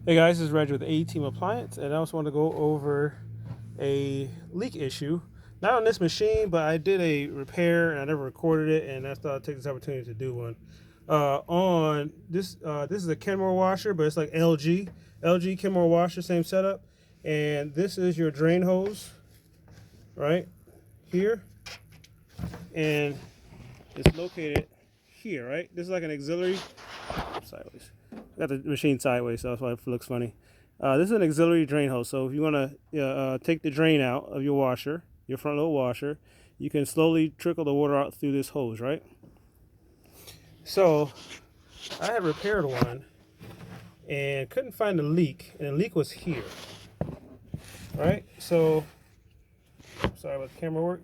Hey guys, this is Reg with A-Team Appliance, and I just want to go over a leak issue. Not on this machine, but I did a repair and I never recorded it, and I thought I'd take this opportunity to do one. On this, this is a Kenmore washer, but it's like LG Kenmore washer, same setup. And this is your drain hose, right here, and it's located here, right? This is like an auxiliary. Sideways. Got the machine sideways, so that's why it looks funny. This is an auxiliary drain hose. So if you want to take the drain out of your washer, your front load washer, you can slowly trickle the water out through this hose, right? So I had repaired one and couldn't find the leak, and the leak was here, right? So sorry about the camera work.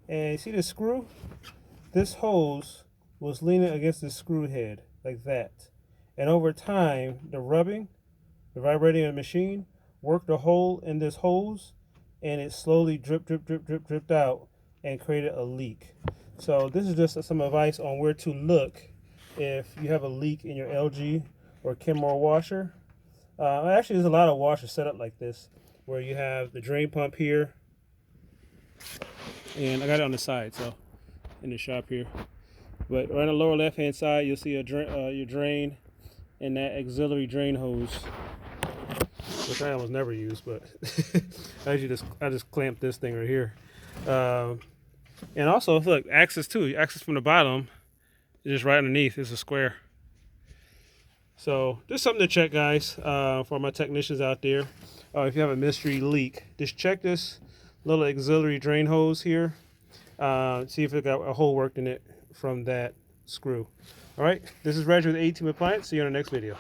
And you see this screw? This hose was leaning against the screw head like that. And over time, the vibrating of the machine worked a hole in this hose, and it slowly dripped out and created a leak. So this is just some advice on where to look if you have a leak in your LG or Kenmore washer. Actually, there's a lot of washers set up like this, where you have the drain pump here, and I got it on the side, so in the shop here. But right on the lower left-hand side, you'll see your drain and that auxiliary drain hose, which I almost never use, but I just clamped this thing right here. And also, look, access too. Access from the bottom is just right underneath. It's a square. So just something to check, guys, for my technicians out there. If you have a mystery leak, just check this little auxiliary drain hose here. See if it got a hole worked in it from that screw. All right, this is Reg with A-Team Appliance. See you on the next video.